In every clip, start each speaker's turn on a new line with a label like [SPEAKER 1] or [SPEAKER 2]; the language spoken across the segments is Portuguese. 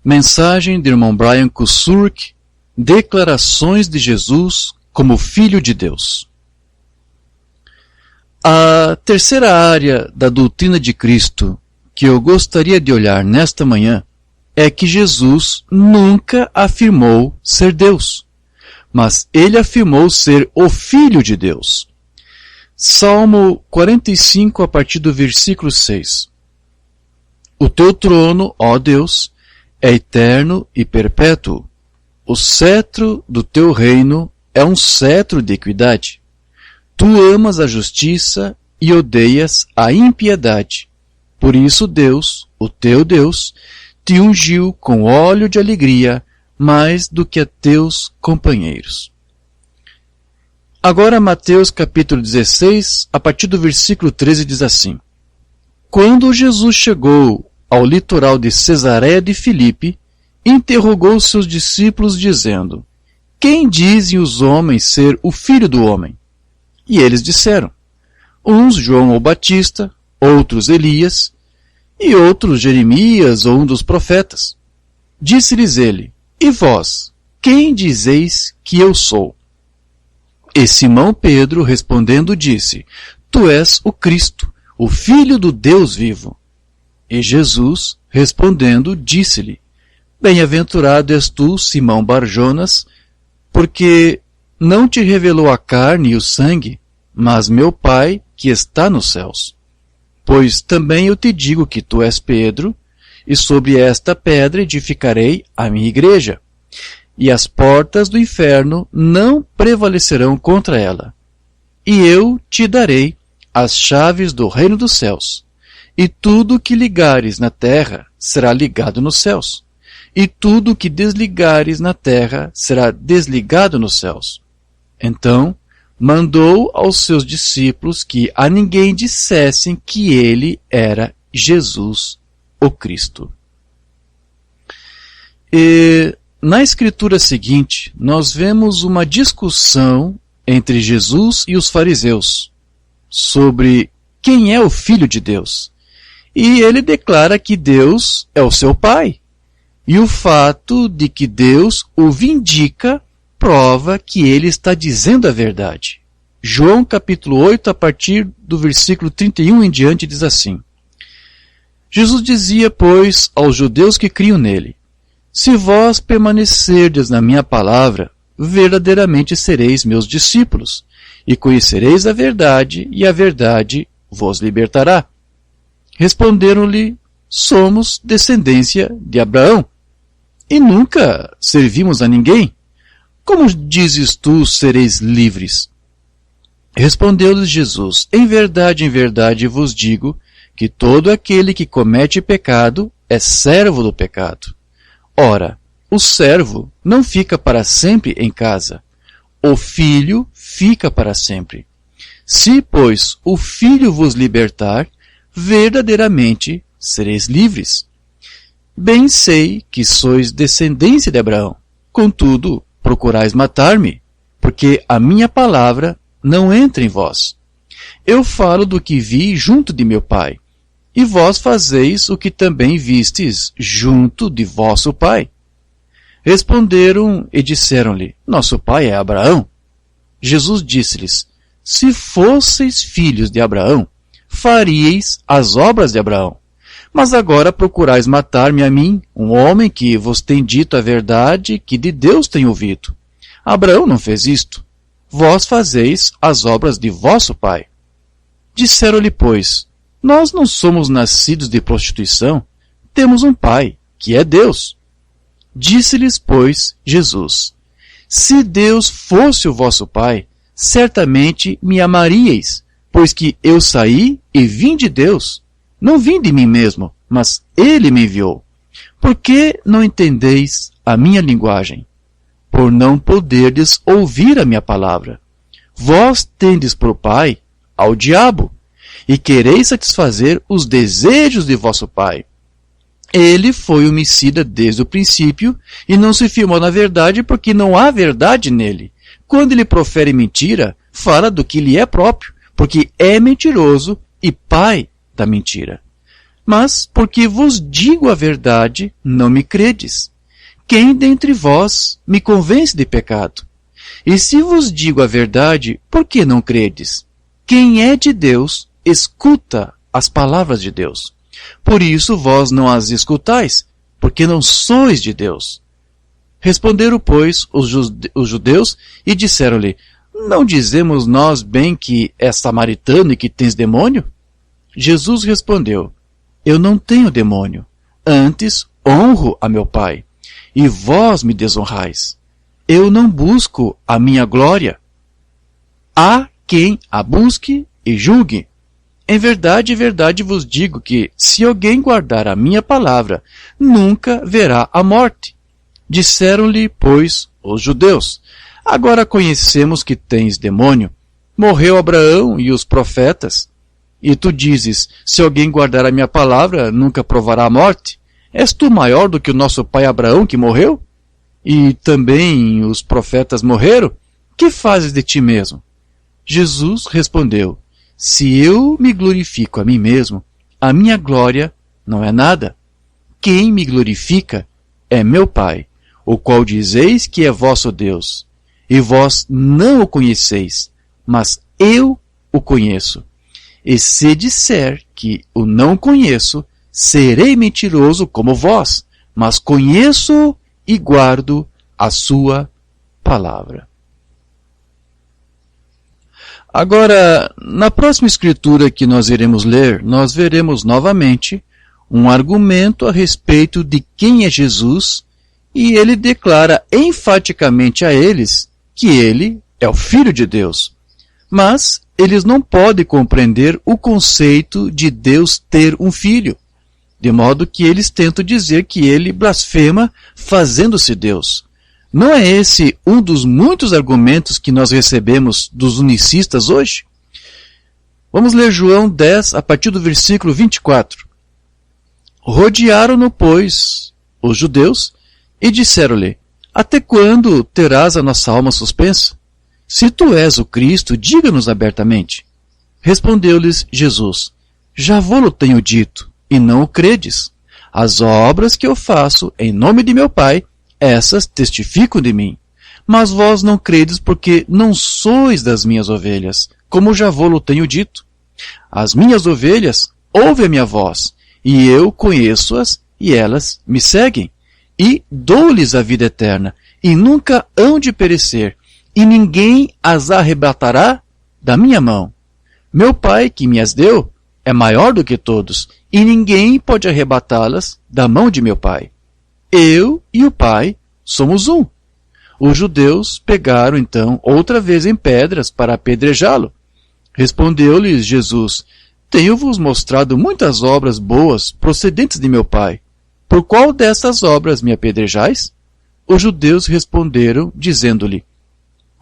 [SPEAKER 1] Mensagem do irmão Brian Kusurk, Declarações de Jesus como Filho de Deus. A terceira área da doutrina de Cristo que eu gostaria de olhar nesta manhã é que Jesus nunca afirmou ser Deus, mas ele afirmou ser o Filho de Deus. Salmo 45, a partir do versículo 6. O teu trono, ó Deus, é eterno e perpétuo. O cetro do teu reino é um cetro de equidade. Tu amas a justiça e odeias a impiedade. Por isso Deus, o teu Deus, te ungiu com óleo de alegria mais do que a teus companheiros. Agora Mateus capítulo 16, a partir do versículo 13, diz assim: Quando Jesus chegou ao litoral de Cesareia de Filipe, interrogou seus discípulos dizendo: Quem dizem os homens ser o Filho do Homem? E eles disseram: uns João o Batista, outros Elias, e outros Jeremias ou um dos profetas. Disse-lhes ele: E vós, quem dizeis que eu sou? E Simão Pedro respondendo disse: Tu és o Cristo, o Filho do Deus vivo. E Jesus, respondendo, disse-lhe: Bem-aventurado és tu, Simão Barjonas, porque não te revelou a carne e o sangue, mas meu Pai que está nos céus. Pois também eu te digo que tu és Pedro, e sobre esta pedra edificarei a minha igreja, e as portas do inferno não prevalecerão contra ela. E eu te darei as chaves do reino dos céus. E tudo que ligares na terra será ligado nos céus, e tudo que desligares na terra será desligado nos céus. Então mandou aos seus discípulos que a ninguém dissessem que ele era Jesus, o Cristo. E na escritura seguinte, nós vemos uma discussão entre Jesus e os fariseus sobre quem é o Filho de Deus. E ele declara que Deus é o seu Pai. E o fato de que Deus o vindica prova que ele está dizendo a verdade. João capítulo 8, a partir do versículo 31 em diante, diz assim: Jesus dizia, pois, aos judeus que criam nele: Se vós permanecerdes na minha palavra, verdadeiramente sereis meus discípulos, e conhecereis a verdade, e a verdade vos libertará. Responderam-lhe: Somos descendência de Abraão, e nunca servimos a ninguém. Como dizes tu, sereis livres? Respondeu-lhes Jesus: em verdade vos digo, que todo aquele que comete pecado é servo do pecado. Ora, o servo não fica para sempre em casa, o filho fica para sempre. Se, pois, o filho vos libertar, verdadeiramente sereis livres. Bem sei que sois descendência de Abraão, contudo, procurais matar-me, porque a minha palavra não entra em vós. Eu falo do que vi junto de meu pai, e vós fazeis o que também vistes junto de vosso pai. Responderam e disseram-lhe: Nosso pai é Abraão. Jesus disse-lhes: Se fosseis filhos de Abraão, faríeis as obras de Abraão. Mas agora procurais matar-me a mim, um homem que vos tem dito a verdade que de Deus tenho ouvido. Abraão não fez isto. Vós fazeis as obras de vosso pai. Disseram-lhe, pois: Nós não somos nascidos de prostituição, temos um pai, que é Deus. Disse-lhes, pois, Jesus: Se Deus fosse o vosso pai, certamente me amaríeis, pois que eu saí e vim de Deus. Não vim de mim mesmo, mas ele me enviou. Por que não entendeis a minha linguagem? Por não poderdes ouvir a minha palavra. Vós tendes por pai ao diabo, e quereis satisfazer os desejos de vosso pai. Ele foi homicida desde o princípio, e não se firmou na verdade, porque não há verdade nele. Quando ele profere mentira, fala do que lhe é próprio, porque é mentiroso e pai da mentira. Mas, porque vos digo a verdade, não me credes. Quem dentre vós me convence de pecado? E se vos digo a verdade, por que não credes? Quem é de Deus, escuta as palavras de Deus. Por isso vós não as escutais, porque não sois de Deus. Responderam, pois, os judeus e disseram-lhe: não dizemos nós bem que és samaritano e que tens demônio? Jesus respondeu: eu não tenho demônio, antes honro a meu Pai, e vós me desonrais. Eu não busco a minha glória. Há quem a busque e julgue. Em verdade vos digo que, se alguém guardar a minha palavra, nunca verá a morte. Disseram-lhe, pois, os judeus: agora conhecemos que tens demônio. Morreu Abraão e os profetas. E tu dizes: se alguém guardar a minha palavra, nunca provará a morte. És tu maior do que o nosso pai Abraão, que morreu? E também os profetas morreram? Que fazes de ti mesmo? Jesus respondeu: se eu me glorifico a mim mesmo, a minha glória não é nada. Quem me glorifica é meu Pai, o qual dizeis que é vosso Deus. E vós não o conheceis, mas eu o conheço. E se disser que o não conheço, serei mentiroso como vós, mas conheço e guardo a sua palavra. Agora, na próxima escritura que nós iremos ler, nós veremos novamente um argumento a respeito de quem é Jesus, e ele declara enfaticamente a eles que ele é o Filho de Deus. Mas eles não podem compreender o conceito de Deus ter um filho, de modo que eles tentam dizer que ele blasfema fazendo-se Deus. Não é esse um dos muitos argumentos que nós recebemos dos unicistas hoje? Vamos ler João 10, a partir do versículo 24. Rodearam-no, pois, os judeus, e disseram-lhe: até quando terás a nossa alma suspensa? Se tu és o Cristo, diga-nos abertamente. Respondeu-lhes Jesus: já vô-lo tenho dito, e não o credes. As obras que eu faço em nome de meu Pai, essas testificam de mim. Mas vós não credes porque não sois das minhas ovelhas, como já vô-lo tenho dito. As minhas ovelhas ouvem a minha voz, e eu conheço-as, e elas me seguem. E dou-lhes a vida eterna, e nunca hão de perecer, e ninguém as arrebatará da minha mão. Meu Pai, que me as deu, é maior do que todos, e ninguém pode arrebatá-las da mão de meu Pai. Eu e o Pai somos um. Os judeus pegaram então outra vez em pedras para apedrejá-lo. Respondeu-lhes Jesus: tenho-vos mostrado muitas obras boas procedentes de meu Pai. Por qual dessas obras me apedrejais? Os judeus responderam, dizendo-lhe: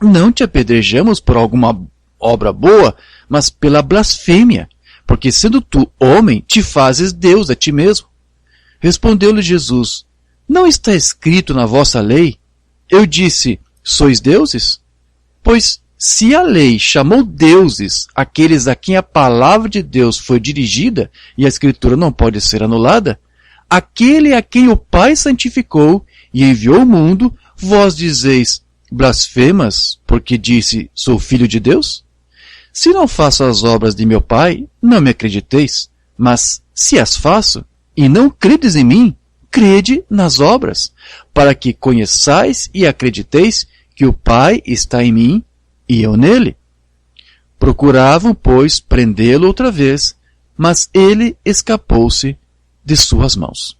[SPEAKER 1] não te apedrejamos por alguma obra boa, mas pela blasfêmia, porque sendo tu homem, te fazes Deus a ti mesmo. Respondeu-lhe Jesus: não está escrito na vossa lei? Eu disse: sois deuses? Pois se a lei chamou deuses aqueles a quem a palavra de Deus foi dirigida, e a escritura não pode ser anulada, aquele a quem o Pai santificou e enviou ao mundo, vós dizeis: blasfemas, porque disse: sou filho de Deus? Se não faço as obras de meu Pai, não me acrediteis. Mas se as faço, e não credes em mim, crede nas obras, para que conheçais e acrediteis que o Pai está em mim e eu nele. Procuravam, pois, prendê-lo outra vez, mas ele escapou-se de suas mãos.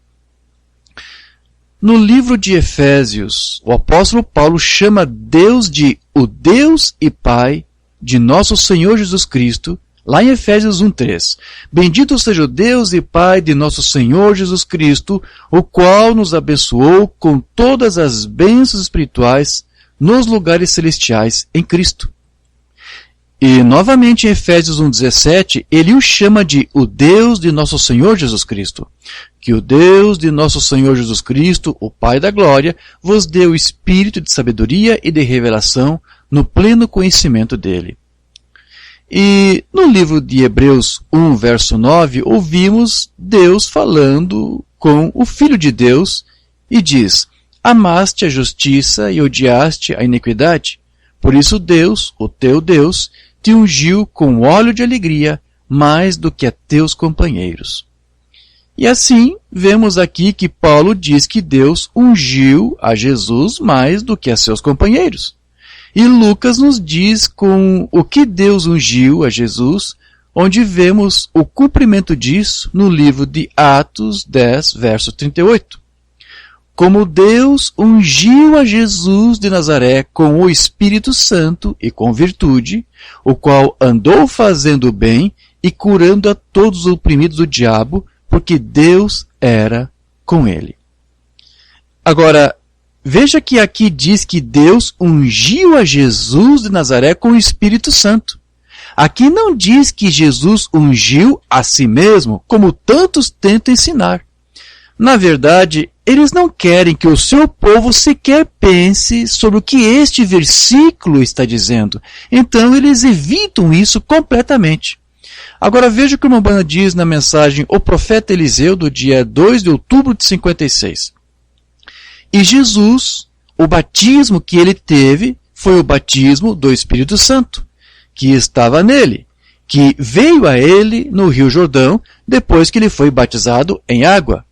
[SPEAKER 1] No livro de Efésios, o apóstolo Paulo chama Deus de o Deus e Pai de nosso Senhor Jesus Cristo, lá em Efésios 1:3. Bendito seja o Deus e Pai de nosso Senhor Jesus Cristo, o qual nos abençoou com todas as bênçãos espirituais nos lugares celestiais em Cristo. E novamente em Efésios 1:17, ele o chama de o Deus de nosso Senhor Jesus Cristo. Que o Deus de nosso Senhor Jesus Cristo, o Pai da glória, vos dê o espírito de sabedoria e de revelação no pleno conhecimento dele. E no livro de Hebreus 1, verso 9, ouvimos Deus falando com o Filho de Deus e diz: amaste a justiça e odiaste a iniquidade. Por isso Deus, o teu Deus, te ungiu com óleo de alegria mais do que a teus companheiros. E assim, vemos aqui que Paulo diz que Deus ungiu a Jesus mais do que a seus companheiros. E Lucas nos diz com o que Deus ungiu a Jesus, onde vemos o cumprimento disso no livro de Atos 10, verso 38. Como Deus ungiu a Jesus de Nazaré com o Espírito Santo e com virtude, o qual andou fazendo o bem e curando a todos os oprimidos do diabo, porque Deus era com ele. Agora, veja que aqui diz que Deus ungiu a Jesus de Nazaré com o Espírito Santo. Aqui não diz que Jesus ungiu a si mesmo, como tantos tentam ensinar. Na verdade, eles não querem que o seu povo sequer pense sobre o que este versículo está dizendo. Então, eles evitam isso completamente. Agora veja o que o irmão Branham diz na mensagem O Profeta Eliseu, do dia 2 de outubro de 56. E Jesus, o batismo que ele teve, foi o batismo do Espírito Santo, que estava nele, que veio a ele no Rio Jordão, depois que ele foi batizado em água.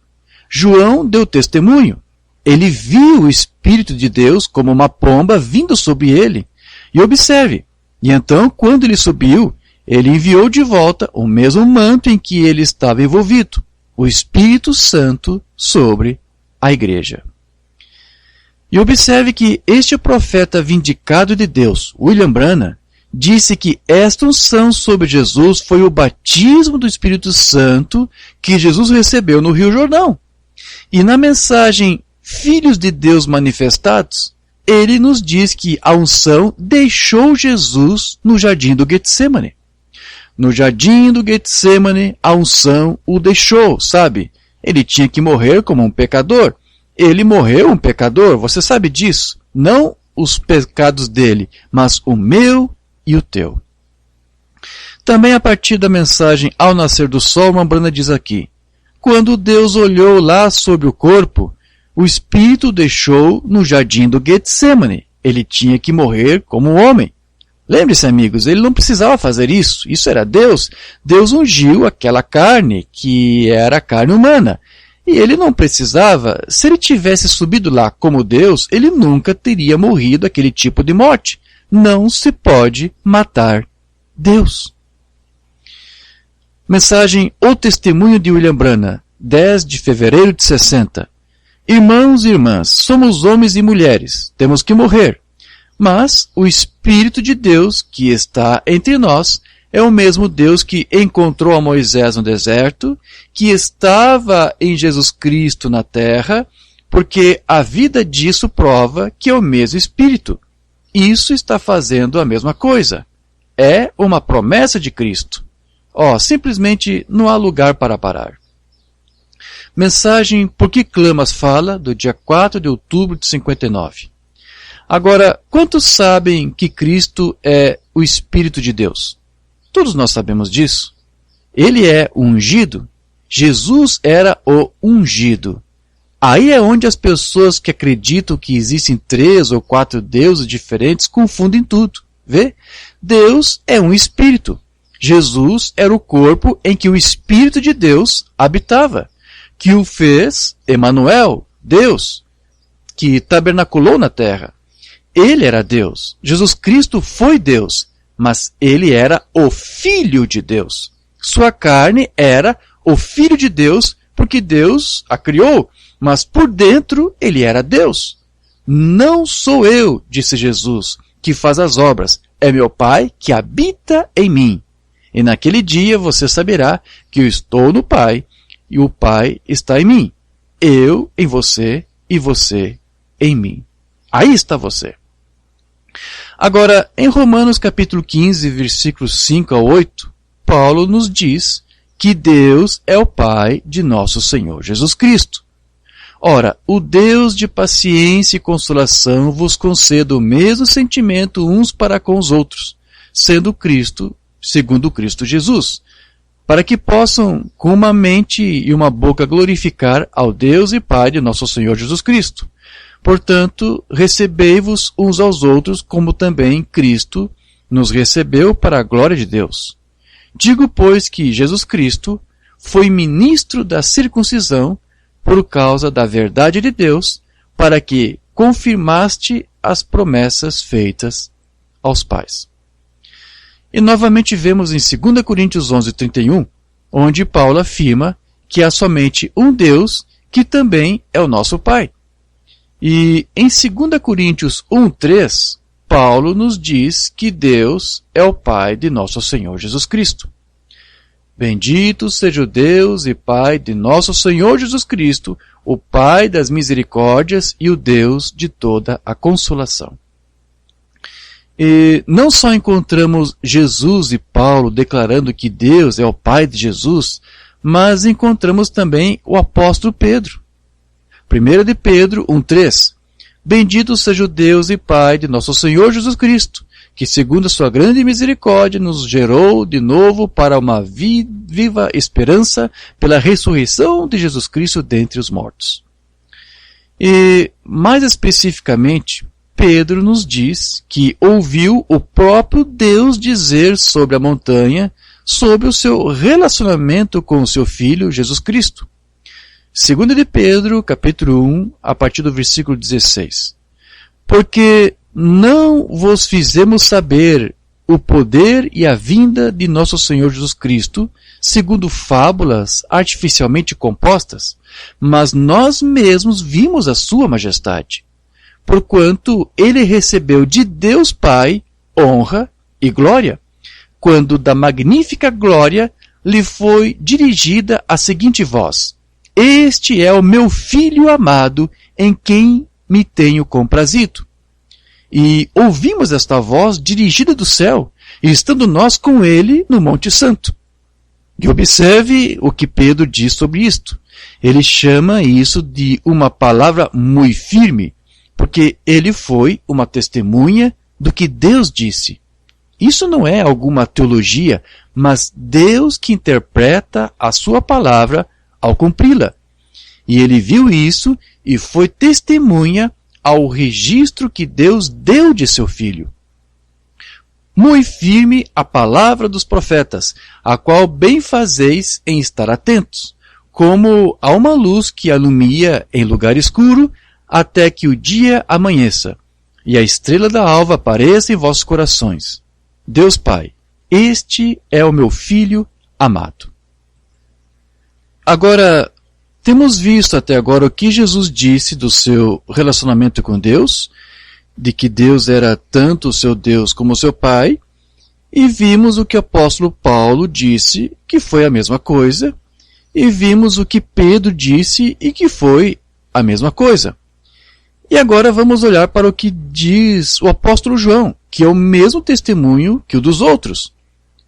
[SPEAKER 1] João deu testemunho. Ele viu o Espírito de Deus como uma pomba vindo sobre ele. E observe, e então, quando ele subiu, ele enviou de volta o mesmo manto em que ele estava envolvido, o Espírito Santo sobre a igreja. E observe que este profeta vindicado de Deus, William Branham, disse que esta unção sobre Jesus foi o batismo do Espírito Santo que Jesus recebeu no Rio Jordão. E na mensagem Filhos de Deus Manifestados, ele nos diz que a unção deixou Jesus no jardim do Getsemane. No jardim do Getsemane, a unção o deixou, sabe? Ele tinha que morrer como um pecador. Ele morreu um pecador, você sabe disso. Não os pecados dele, mas o meu e o teu. Também a partir da mensagem Ao Nascer do Sol, Branham diz aqui: quando Deus olhou lá sobre o corpo, o Espírito o deixou no jardim do Getsemane. Ele tinha que morrer como um homem. Lembre-se, amigos, ele não precisava fazer isso. Isso era Deus. Deus ungiu aquela carne, que era a carne humana. E ele não precisava. Se ele tivesse subido lá como Deus, ele nunca teria morrido aquele tipo de morte. Não se pode matar Deus. Mensagem O Testemunho de William Branham, 10 de fevereiro de 60. Irmãos e irmãs, somos homens e mulheres, temos que morrer. Mas o Espírito de Deus que está entre nós é o mesmo Deus que encontrou a Moisés no deserto, que estava em Jesus Cristo na terra, porque a vida disso prova que é o mesmo Espírito. Isso está fazendo a mesma coisa. É uma promessa de Cristo. Simplesmente não há lugar para parar. Mensagem Por que Clamas fala, do dia 4 de outubro de 59. Agora, quantos sabem que Cristo é o Espírito de Deus? Todos nós sabemos disso. Ele é o ungido. Jesus era o ungido. Aí é onde as pessoas que acreditam que existem 3 ou 4 deuses diferentes confundem tudo. Vê? Deus é um Espírito. Jesus era o corpo em que o Espírito de Deus habitava, que o fez Emanuel, Deus, que tabernaculou na terra. Ele era Deus. Jesus Cristo foi Deus, mas ele era o Filho de Deus. Sua carne era o Filho de Deus, porque Deus a criou, mas por dentro ele era Deus. Não sou eu, disse Jesus, que faz as obras, é meu Pai que habita em mim. E naquele dia você saberá que eu estou no Pai e o Pai está em mim. Eu em você e você em mim. Aí está você. Agora, em Romanos capítulo 15, versículos 5 a 8, Paulo nos diz que Deus é o Pai de nosso Senhor Jesus Cristo. Ora, o Deus de paciência e consolação vos conceda o mesmo sentimento uns para com os outros, sendo Cristo segundo Cristo Jesus, para que possam, com uma mente e uma boca, glorificar ao Deus e Pai de nosso Senhor Jesus Cristo. Portanto, recebei-vos uns aos outros, como também Cristo nos recebeu para a glória de Deus. Digo, pois, que Jesus Cristo foi ministro da circuncisão por causa da verdade de Deus, para que confirmaste as promessas feitas aos pais. E novamente vemos em 2 Coríntios 11:31, onde Paulo afirma que há somente um Deus, que também é o nosso Pai. E em 2 Coríntios 1:3, Paulo nos diz que Deus é o Pai de nosso Senhor Jesus Cristo. Bendito seja o Deus e Pai de nosso Senhor Jesus Cristo, o Pai das misericórdias e o Deus de toda a consolação. E não só encontramos Jesus e Paulo declarando que Deus é o Pai de Jesus, mas encontramos também o apóstolo Pedro. 1 de Pedro 1:3. Bendito seja o Deus e Pai de nosso Senhor Jesus Cristo, que segundo a sua grande misericórdia nos gerou de novo para uma viva esperança pela ressurreição de Jesus Cristo dentre os mortos. E, mais especificamente, Pedro nos diz que ouviu o próprio Deus dizer sobre a montanha, sobre o seu relacionamento com o seu Filho, Jesus Cristo. 2 de Pedro, capítulo 1, a partir do versículo 16. Porque não vos fizemos saber o poder e a vinda de nosso Senhor Jesus Cristo, segundo fábulas artificialmente compostas, mas nós mesmos vimos a sua majestade, porquanto ele recebeu de Deus Pai honra e glória, quando da magnífica glória lhe foi dirigida a seguinte voz: Este é o meu Filho amado, em quem me tenho comprazido. E ouvimos esta voz dirigida do céu, e estando nós com ele no Monte Santo. E observe o que Pedro diz sobre isto. Ele chama isso de uma palavra muito firme, porque ele foi uma testemunha do que Deus disse. Isso não é alguma teologia, mas Deus que interpreta a sua palavra ao cumpri-la. E ele viu isso e foi testemunha ao registro que Deus deu de seu Filho. Muito firme a palavra dos profetas, a qual bem fazeis em estar atentos, como a uma luz que alumia em lugar escuro, até que o dia amanheça, e a estrela da alva apareça em vossos corações. Deus Pai, este é o meu Filho amado. Agora, temos visto até agora o que Jesus disse do seu relacionamento com Deus, de que Deus era tanto o seu Deus como o seu Pai, e vimos o que o apóstolo Paulo disse, que foi a mesma coisa, e vimos o que Pedro disse e que foi a mesma coisa. E agora vamos olhar para o que diz o apóstolo João, que é o mesmo testemunho que o dos outros.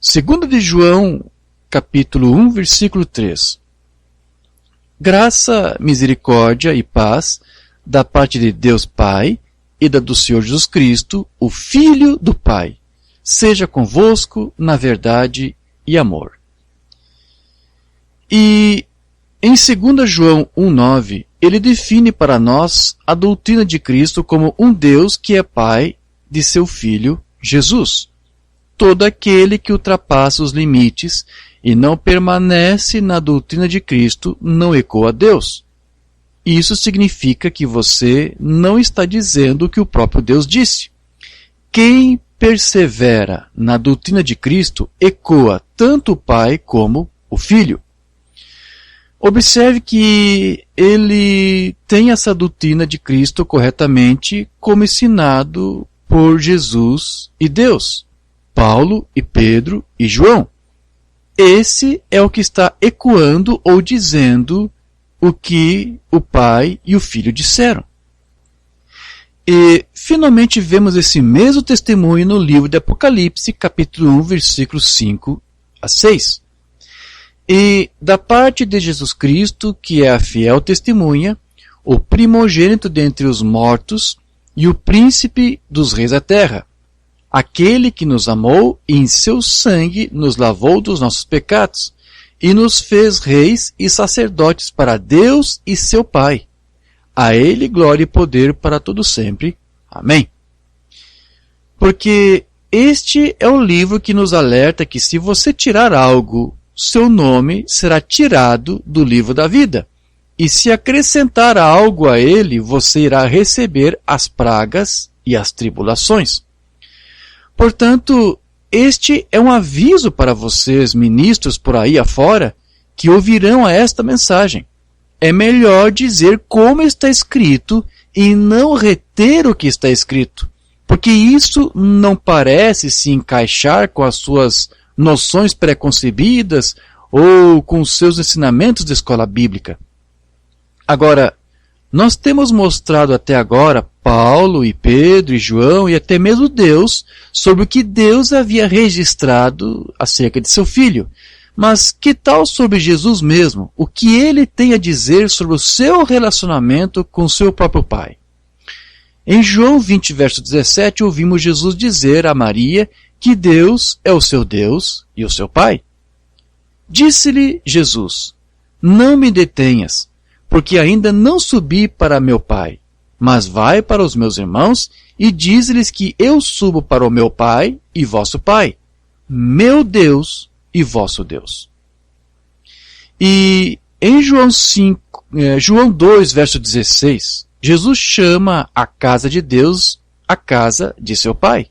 [SPEAKER 1] 2 de João, capítulo 1, versículo 3. Graça, misericórdia e paz da parte de Deus Pai e da do Senhor Jesus Cristo, o Filho do Pai, seja convosco na verdade e amor. E em 2 João 1,9, ele define para nós a doutrina de Cristo como um Deus que é Pai de seu Filho, Jesus. Todo aquele que ultrapassa os limites e não permanece na doutrina de Cristo não ecoa a Deus. Isso significa que você não está dizendo o que o próprio Deus disse. Quem persevera na doutrina de Cristo ecoa tanto o Pai como o Filho. Observe que ele tem essa doutrina de Cristo corretamente como ensinado por Jesus e Deus, Paulo e Pedro e João. Esse é o que está ecoando ou dizendo o que o Pai e o Filho disseram. E finalmente vemos esse mesmo testemunho no livro de Apocalipse, capítulo 1, versículos 5 a 6. E da parte de Jesus Cristo, que é a fiel testemunha, o primogênito dentre os mortos e o príncipe dos reis da terra, aquele que nos amou e em seu sangue nos lavou dos nossos pecados, e nos fez reis e sacerdotes para Deus e seu Pai. A Ele glória e poder para todo sempre. Amém. Porque este é o livro que nos alerta que se você tirar algo, seu nome será tirado do livro da vida. E se acrescentar algo a ele, você irá receber as pragas e as tribulações. Portanto, este é um aviso para vocês, ministros por aí afora, que ouvirão esta mensagem. É melhor dizer como está escrito e não reter o que está escrito, porque isso não parece se encaixar com as suas noções preconcebidas ou com os seus ensinamentos de escola bíblica. Agora, nós temos mostrado até agora Paulo e Pedro e João e até mesmo Deus sobre o que Deus havia registrado acerca de seu Filho. Mas que tal sobre Jesus mesmo? O que ele tem a dizer sobre o seu relacionamento com seu próprio Pai? Em João 20, verso 17, ouvimos Jesus dizer a Maria que Deus é o seu Deus e o seu Pai. Disse-lhe Jesus: não me detenhas, porque ainda não subi para meu Pai, mas vai para os meus irmãos e diz-lhes que eu subo para o meu Pai e vosso Pai, meu Deus e vosso Deus. E em João 2, verso 16, Jesus chama a casa de Deus a casa de seu Pai,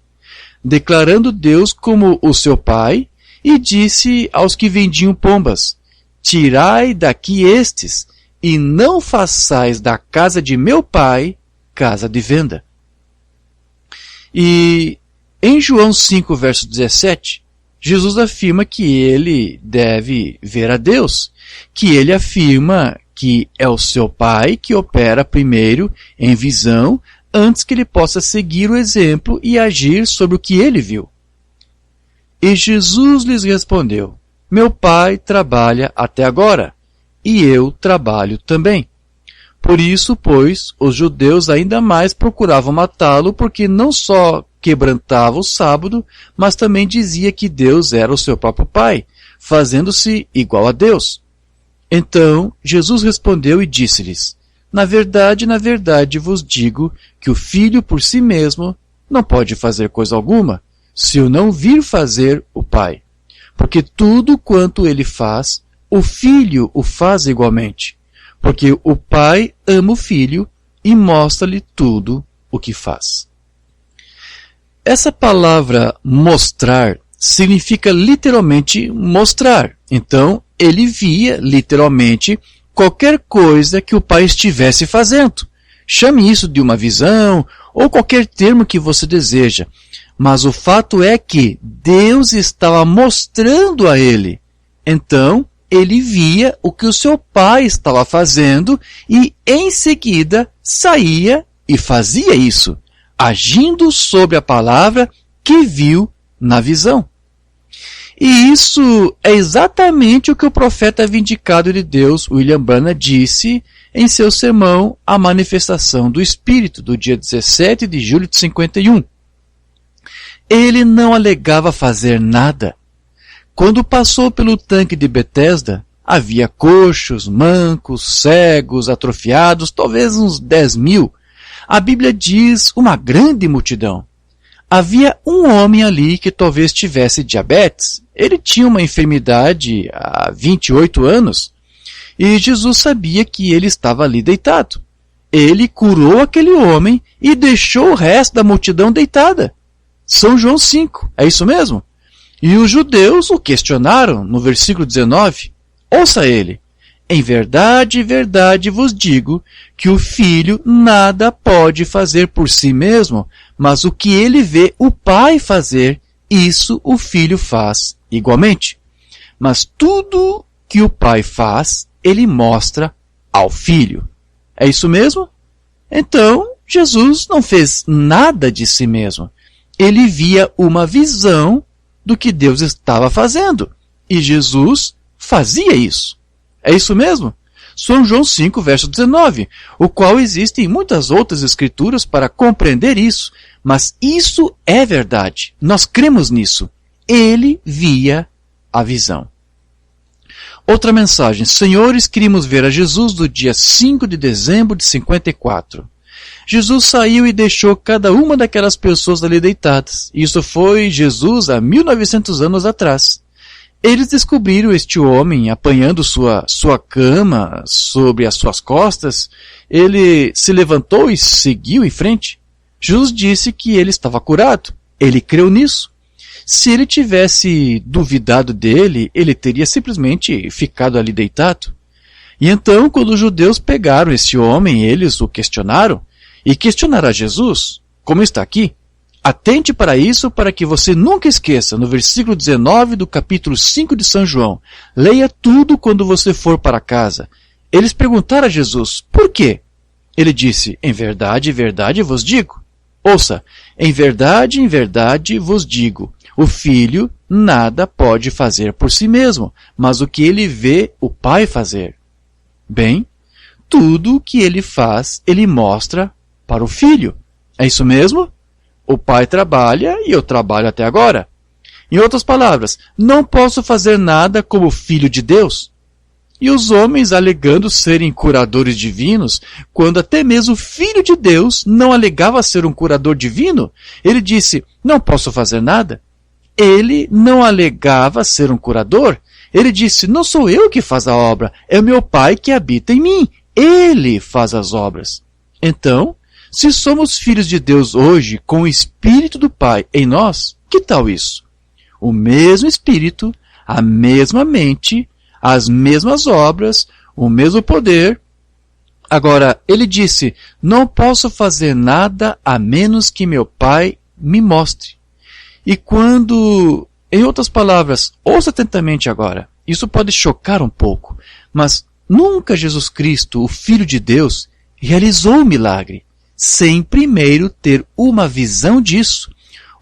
[SPEAKER 1] declarando Deus como o seu Pai, e disse aos que vendiam pombas: tirai daqui estes, e não façais da casa de meu Pai casa de venda. E em João 5, verso 17, Jesus afirma que ele deve ver a Deus, que ele afirma que é o seu Pai que opera primeiro em visão, antes que ele possa seguir o exemplo e agir sobre o que ele viu. E Jesus lhes respondeu: meu Pai trabalha até agora, e eu trabalho também. Por isso, pois, os judeus ainda mais procuravam matá-lo, porque não só quebrantava o sábado, mas também dizia que Deus era o seu próprio Pai, fazendo-se igual a Deus. Então Jesus respondeu e disse-lhes: na verdade vos digo que o Filho por si mesmo não pode fazer coisa alguma, se o não vir fazer o Pai. Porque tudo quanto ele faz, o Filho o faz igualmente, porque o Pai ama o Filho e mostra-lhe tudo o que faz. Essa palavra mostrar significa literalmente mostrar. Então, ele via literalmente qualquer coisa que o Pai estivesse fazendo. Chame isso de uma visão ou qualquer termo que você deseja. Mas o fato é que Deus estava mostrando a ele. Então, ele via o que o seu Pai estava fazendo e, em seguida, saía e fazia isso, agindo sobre a palavra que viu na visão. E isso é exatamente o que o profeta vindicado de Deus, William Branham, disse em seu sermão A Manifestação do Espírito, do dia 17 de julho de 51. Ele não alegava fazer nada. Quando passou pelo tanque de Betesda, havia coxos, mancos, cegos, atrofiados, talvez uns 10.000. A Bíblia diz uma grande multidão. Havia um homem ali que talvez tivesse diabetes. Ele tinha uma enfermidade há 28 anos. E Jesus sabia que ele estava ali deitado. Ele curou aquele homem e deixou o resto da multidão deitada. São João 5, é isso mesmo? E os judeus o questionaram no versículo 19. Ouça ele: em verdade, verdade vos digo que o Filho nada pode fazer por si mesmo, mas o que ele vê o Pai fazer, isso o Filho faz igualmente. Mas tudo que o Pai faz, ele mostra ao Filho. É isso mesmo? Então, Jesus não fez nada de si mesmo. Ele via uma visão do que Deus estava fazendo. E Jesus fazia isso. É isso mesmo? São João 5, verso 19, o qual existem muitas outras escrituras para compreender isso, mas isso é verdade. Nós cremos nisso. Ele via a visão. Outra mensagem. Senhores, queríamos ver a Jesus do dia 5 de dezembro de 54. Jesus saiu e deixou cada uma daquelas pessoas ali deitadas. Isso foi Jesus há 1900 anos atrás. Eles descobriram este homem apanhando sua cama sobre as suas costas. Ele se levantou e seguiu em frente. Jesus disse que ele estava curado. Ele creu nisso. Se ele tivesse duvidado dele, ele teria simplesmente ficado ali deitado. E então, quando os judeus pegaram esse homem, eles o questionaram. E questionaram a Jesus, como está aqui. Atente para isso, para que você nunca esqueça, no versículo 19 do capítulo 5 de São João. Leia tudo quando você for para casa. Eles perguntaram a Jesus, por quê? Ele disse, em verdade vos digo. Ouça, em verdade vos digo. O filho nada pode fazer por si mesmo, mas o que ele vê o pai fazer. Bem, tudo o que ele faz, ele mostra para o filho. É isso mesmo? O pai trabalha e eu trabalho até agora. Em outras palavras, não posso fazer nada como filho de Deus. E os homens alegando serem curadores divinos, quando até mesmo o filho de Deus não alegava ser um curador divino, ele disse, não posso fazer nada. Ele não alegava ser um curador. Ele disse, não sou eu que faz a obra, é o meu pai que habita em mim. Ele faz as obras. Então, se somos filhos de Deus hoje, com o Espírito do Pai em nós, que tal isso? O mesmo Espírito, a mesma mente, as mesmas obras, o mesmo poder. Agora, ele disse, não posso fazer nada a menos que meu Pai me mostre. E quando, em outras palavras, ouça atentamente agora, isso pode chocar um pouco, mas nunca Jesus Cristo, o Filho de Deus, realizou o milagre sem primeiro ter uma visão disso.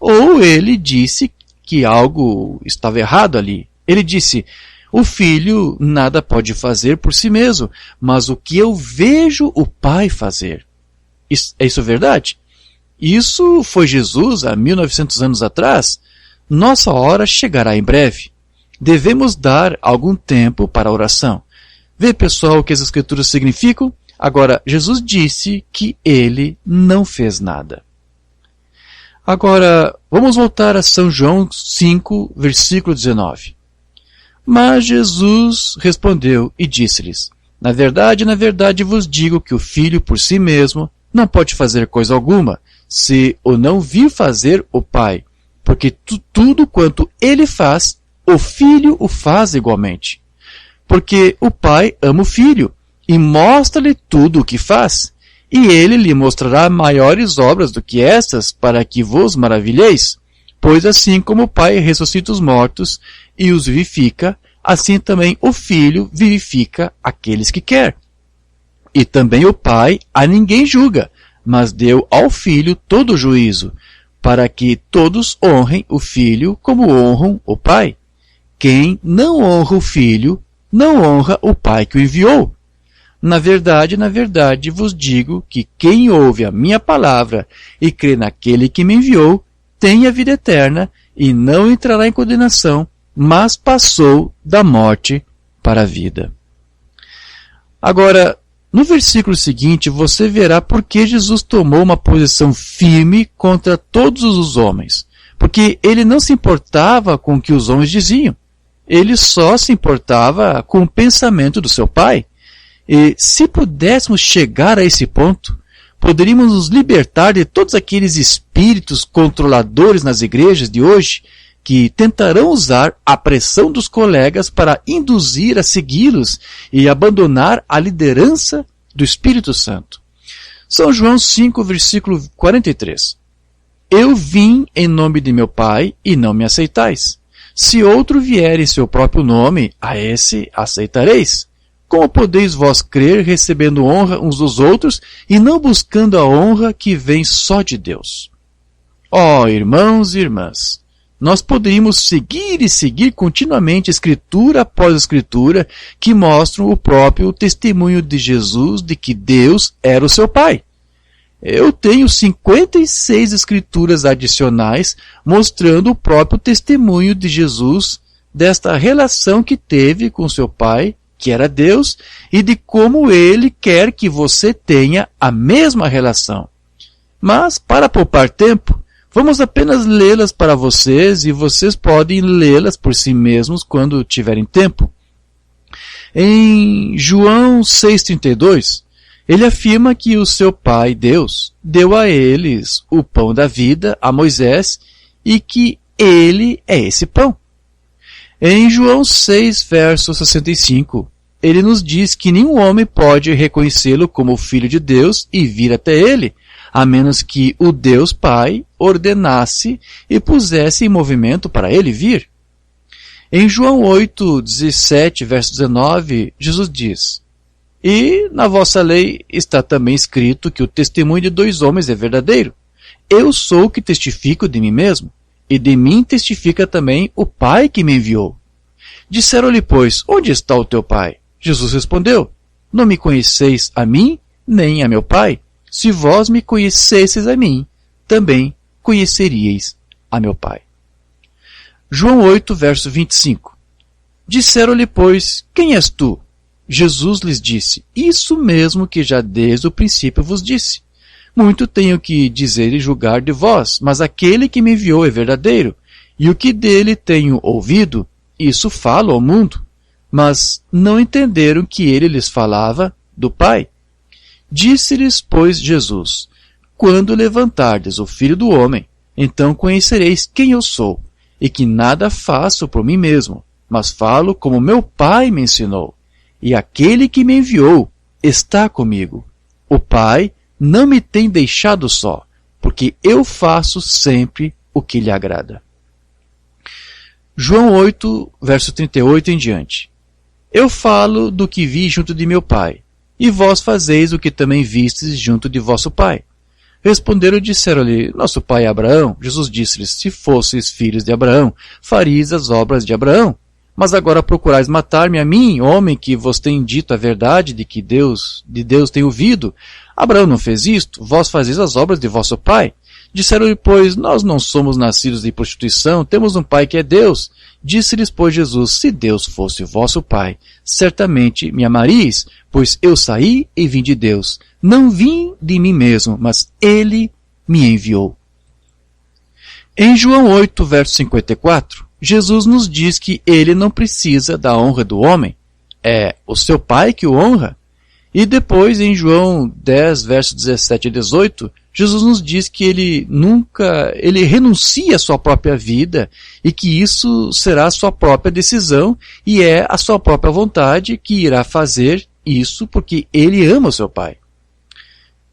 [SPEAKER 1] Ou ele disse que algo estava errado ali. Ele disse, o filho nada pode fazer por si mesmo, mas o que eu vejo o pai fazer. É isso verdade? Isso foi Jesus há 1900 anos atrás. Nossa hora chegará em breve. Devemos dar algum tempo para a oração. Vê, pessoal, o que as escrituras significam? Agora, Jesus disse que ele não fez nada. Agora, vamos voltar a São João 5, versículo 19. Mas Jesus respondeu e disse-lhes, na verdade vos digo que o filho por si mesmo não pode fazer coisa alguma, se o não vir fazer o Pai, porque tudo quanto ele faz, o filho o faz igualmente. Porque o Pai ama o filho, e mostra-lhe tudo o que faz, e ele lhe mostrará maiores obras do que estas, para que vos maravilheis. Pois assim como o Pai ressuscita os mortos e os vivifica, assim também o Filho vivifica aqueles que quer. E também o Pai a ninguém julga, mas deu ao Filho todo o juízo, para que todos honrem o Filho como honram o Pai. Quem não honra o Filho, não honra o Pai que o enviou. Na verdade vos digo que quem ouve a minha palavra e crê naquele que me enviou, tem a vida eterna e não entrará em condenação, mas passou da morte para a vida. Agora, no versículo seguinte, você verá por que Jesus tomou uma posição firme contra todos os homens. Porque ele não se importava com o que os homens diziam. Ele só se importava com o pensamento do seu Pai. E se pudéssemos chegar a esse ponto, poderíamos nos libertar de todos aqueles espíritos controladores nas igrejas de hoje que tentarão usar a pressão dos colegas para induzir a segui-los e abandonar a liderança do Espírito Santo. São João 5, versículo 43. Eu vim em nome de meu Pai e não me aceitais. Se outro vier em seu próprio nome, a esse aceitareis. Como podeis vós crer recebendo honra uns dos outros e não buscando a honra que vem só de Deus? Ó, irmãos e irmãs, Nós poderíamos seguir e seguir continuamente, escritura após escritura, que mostram o próprio testemunho de Jesus de que Deus era o seu Pai. Eu tenho 56 escrituras adicionais mostrando o próprio testemunho de Jesus desta relação que teve com seu Pai, que era Deus, e de como Ele quer que você tenha a mesma relação. Mas, para poupar tempo, vamos apenas lê-las para vocês e vocês podem lê-las por si mesmos quando tiverem tempo. Em João 6,32, ele afirma que o seu Pai, Deus, deu a eles o pão da vida, a Moisés, e que ele é esse pão. Em João 6, verso 65, ele nos diz que nenhum homem pode reconhecê-lo como filho de Deus e vir até ele, a menos que o Deus Pai ordenasse e pusesse em movimento para ele vir. Em João 8, 17, verso 19, Jesus diz: E na vossa lei está também escrito que o testemunho de 2 homens é verdadeiro. Eu sou o que testifico de mim mesmo, e de mim testifica também o Pai que me enviou. Disseram-lhe, pois, onde está o teu Pai? Jesus respondeu: Não me conheceis a mim, nem a meu Pai. Se vós me conhecesseis a mim, também conheceríeis a meu Pai. João 8, verso 25. Disseram-lhe, pois, quem és tu? Jesus lhes disse: Isso mesmo que já desde o princípio vos disse. Muito tenho que dizer e julgar de vós, mas aquele que me enviou é verdadeiro, e o que dele tenho ouvido, isso falo ao mundo. Mas não entenderam que ele lhes falava do Pai. Disse-lhes, pois, Jesus: Quando levantardes o Filho do Homem, então conhecereis quem eu sou, e que nada faço por mim mesmo, mas falo como meu Pai me ensinou. E aquele que me enviou está comigo. O Pai não me tem deixado só, porque eu faço sempre o que lhe agrada. João 8, verso 38 em diante. Eu falo do que vi junto de meu Pai, e vós fazeis o que também vistes junto de vosso pai. Responderam e disseram-lhe: Nosso pai é Abraão. Jesus disse-lhes: Se fosseis filhos de Abraão, faríeis as obras de Abraão. Mas agora procurais matar-me a mim, homem que vos tem dito a verdade de Deus tem ouvido. Abraão não fez isto, vós fazeis as obras de vosso pai. Disseram-lhe, pois, nós não somos nascidos de prostituição, temos um pai que é Deus. Disse-lhes, pois, Jesus: Se Deus fosse vosso pai, certamente me amaríeis, pois eu saí e vim de Deus. Não vim de mim mesmo, mas ele me enviou. Em João 8, verso 54, Jesus nos diz que ele não precisa da honra do homem. É o seu Pai que o honra. E depois, em João 10, verso 17 e 18, Jesus nos diz que ele renuncia à sua própria vida e que isso será a sua própria decisão e é a sua própria vontade que irá fazer isso porque ele ama o seu Pai.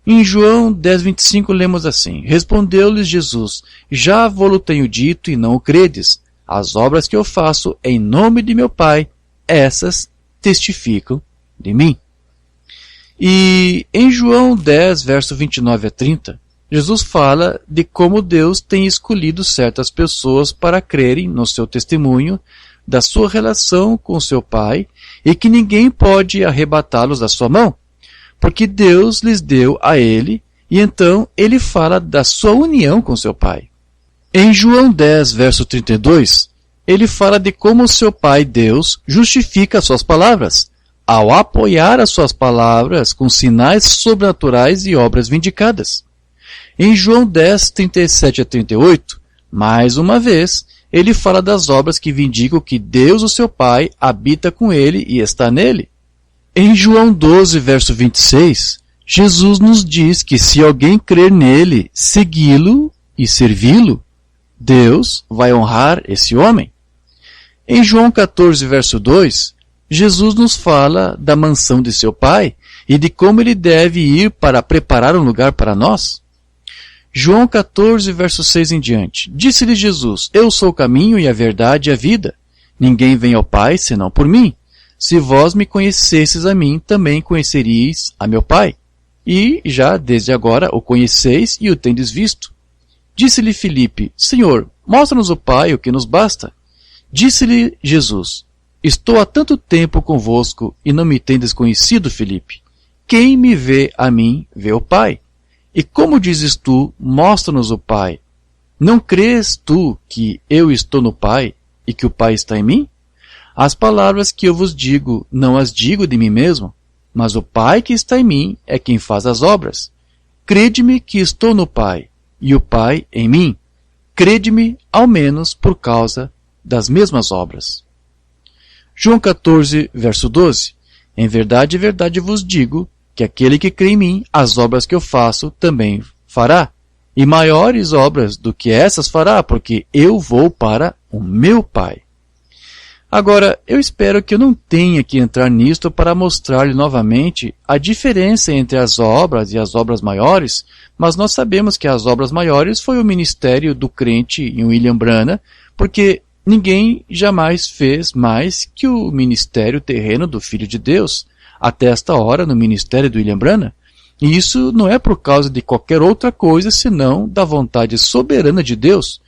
[SPEAKER 1] Em João 10, 25 lemos assim: Respondeu-lhes Jesus: Já vou-lo tenho dito e não o credes. As obras que eu faço em nome de meu Pai, essas testificam de mim. E em João 10, verso 29 a 30, Jesus fala de como Deus tem escolhido certas pessoas para crerem no seu testemunho, da sua relação com seu Pai, e que ninguém pode arrebatá-los da sua mão, porque Deus lhes deu a ele, e então ele fala da sua união com seu Pai. Em João 10, verso 32, ele fala de como seu Pai, Deus, justifica as suas palavras, ao apoiar as suas palavras com sinais sobrenaturais e obras vindicadas. Em João 10, 37 a 38, mais uma vez, ele fala das obras que vindicam que Deus, o seu Pai, habita com ele e está nele. Em João 12, verso 26, Jesus nos diz que se alguém crer nele, segui-lo e servi-lo, Deus vai honrar esse homem. Em João 14, verso 2, Jesus nos fala da mansão de seu Pai e de como ele deve ir para preparar um lugar para nós. João 14, verso 6 em diante. Disse-lhe Jesus: Eu sou o caminho e a verdade e a vida. Ninguém vem ao Pai senão por mim. Se vós me conhecesseis a mim, também conheceríeis a meu Pai. E já desde agora o conheceis e o tendes visto. Disse-lhe Filipe: Senhor, Mostra-nos o Pai, o que nos basta. Disse-lhe Jesus: Estou há tanto tempo convosco e não me tendes conhecido, Filipe. Quem me vê a mim, vê o Pai. E como dizes tu, mostra-nos o Pai. Não crês tu que eu estou no Pai e que o Pai está em mim? As palavras que eu vos digo, não as digo de mim mesmo, mas o Pai que está em mim é quem faz as obras. Crede-me que estou no Pai, e o Pai em mim. Crede-me, ao menos, por causa das mesmas obras. João 14, verso 12. Em verdade vos digo, que aquele que crê em mim, as obras que eu faço, também fará. E maiores obras do que essas fará, porque eu vou para o meu Pai. Agora, eu espero que eu não tenha que entrar nisto para mostrar-lhe novamente a diferença entre as obras e as obras maiores, mas nós sabemos que as obras maiores foi o ministério do crente em William Branham, porque ninguém jamais fez mais que o ministério terreno do Filho de Deus, até esta hora no ministério do William Branham. E isso não é por causa de qualquer outra coisa senão da vontade soberana de Deus,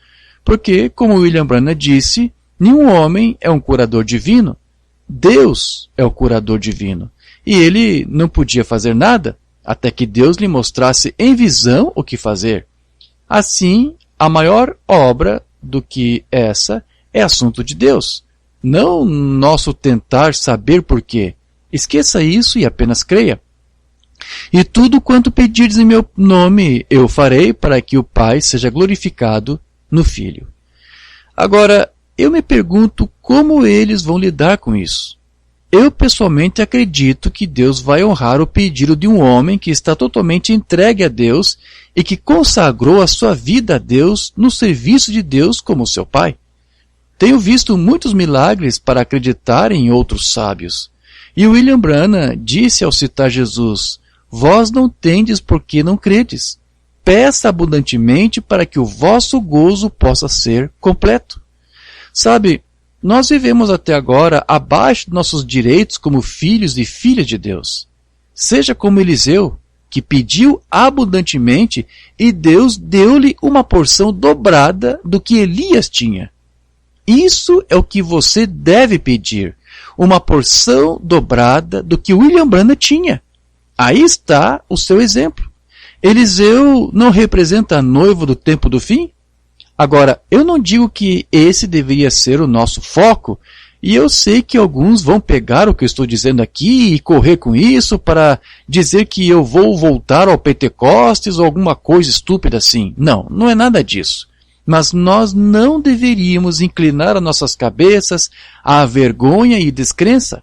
[SPEAKER 1] porque, como William Branham disse, nenhum homem é um curador divino. Deus é o curador divino. E ele não podia fazer nada até que Deus lhe mostrasse em visão o que fazer. Assim, a maior obra do que essa é assunto de Deus, não nosso tentar saber por quê. Esqueça isso e apenas creia. E tudo quanto pedirdes em meu nome eu farei para que o Pai seja glorificado no Filho. Agora, eu me pergunto como eles vão lidar com isso. Eu pessoalmente acredito que Deus vai honrar o pedido de um homem que está totalmente entregue a Deus e que consagrou a sua vida a Deus no serviço de Deus como seu Pai. Tenho visto muitos milagres para acreditar em outros sábios. E William Branham disse ao citar Jesus: Vós não tendes porque não credes. Peça abundantemente para que o vosso gozo possa ser completo. Sabe, nós vivemos até agora abaixo de nossos direitos como filhos e filhas de Deus. Seja como Eliseu, que pediu abundantemente e Deus deu-lhe uma porção dobrada do que Elias tinha. Isso é o que você deve pedir, uma porção dobrada do que William Branham tinha. Aí está o seu exemplo. Eliseu não representa a noiva do tempo do fim? Agora, eu não digo que esse deveria ser o nosso foco, e eu sei que alguns vão pegar o que eu estou dizendo aqui e correr com isso para dizer que eu vou voltar ao Pentecostes ou alguma coisa estúpida assim. Não, não é nada disso. Mas nós não deveríamos inclinar as nossas cabeças à vergonha e descrença.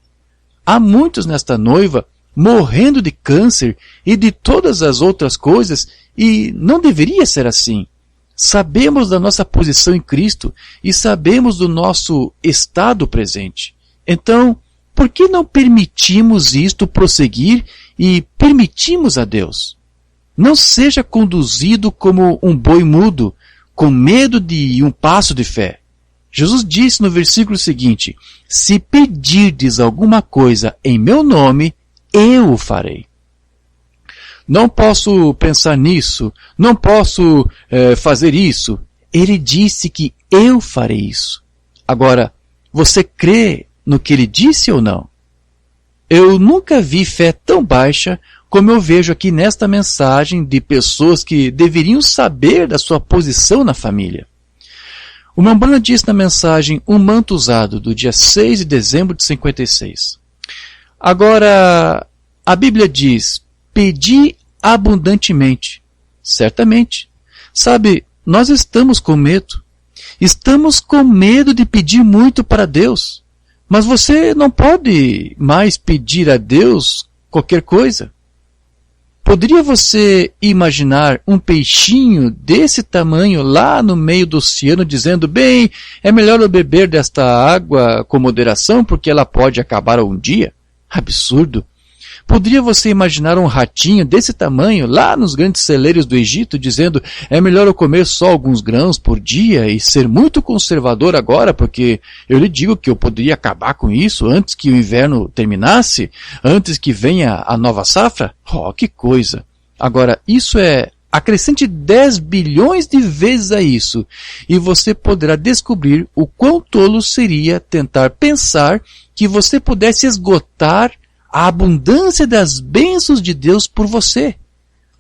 [SPEAKER 1] Há muitos nesta noiva morrendo de câncer e de todas as outras coisas, e não deveria ser assim. Sabemos da nossa posição em Cristo e sabemos do nosso estado presente. Então, por que não permitimos isto prosseguir e permitimos a Deus? Não seja conduzido como um boi mudo, com medo de um passo de fé. Jesus disse no versículo seguinte: Se pedirdes alguma coisa em meu nome, eu o farei. Não posso pensar nisso, não posso fazer isso. Ele disse que eu farei isso. Agora, você crê no que ele disse ou não? Eu nunca vi fé tão baixa como eu vejo aqui nesta mensagem de pessoas que deveriam saber da sua posição na família. O Mambana disse na mensagem Um Manto Usado, do dia 6 de dezembro de 56. Agora, a Bíblia diz: pedi abundantemente. Certamente. Sabe, nós estamos com medo. Estamos com medo de pedir muito para Deus. Mas você não pode mais pedir a Deus qualquer coisa. Poderia você imaginar um peixinho desse tamanho lá no meio do oceano dizendo: bem, é melhor eu beber desta água com moderação porque ela pode acabar um dia? Absurdo! Poderia você imaginar um ratinho desse tamanho lá nos grandes celeiros do Egito dizendo: é melhor eu comer só alguns grãos por dia e ser muito conservador agora porque eu lhe digo que eu poderia acabar com isso antes que o inverno terminasse, antes que venha a nova safra? Oh, que coisa! Agora, isso é Acrescente 10 bilhões de vezes a isso, e você poderá descobrir o quão tolo seria tentar pensar que você pudesse esgotar a abundância das bênçãos de Deus por você.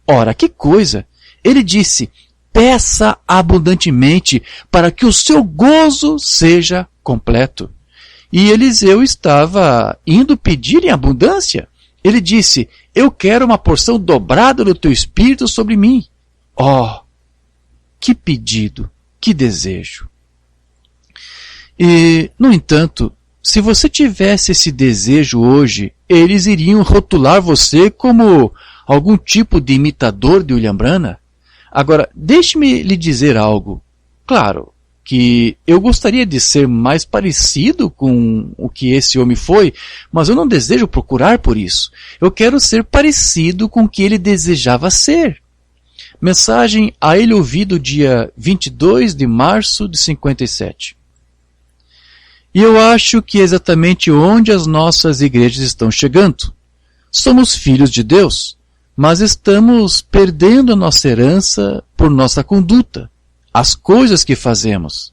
[SPEAKER 1] Ora, que coisa! Ele disse, peça abundantemente para que o seu gozo seja completo. E Eliseu estava indo pedir em abundância. Ele disse, eu quero uma porção dobrada do teu espírito sobre mim. Oh, que pedido, que desejo. E, no entanto, se você tivesse esse desejo hoje, eles iriam rotular você como algum tipo de imitador de William Branham. Agora, deixe-me lhe dizer algo. Claro que eu gostaria de ser mais parecido com o que esse homem foi, mas eu não desejo procurar por isso. Eu quero ser parecido com o que ele desejava ser. Mensagem a ele ouvido dia 22 de março de 57. E eu acho que é exatamente onde as nossas igrejas estão chegando. Somos filhos de Deus, mas estamos perdendo a nossa herança por nossa conduta, as coisas que fazemos,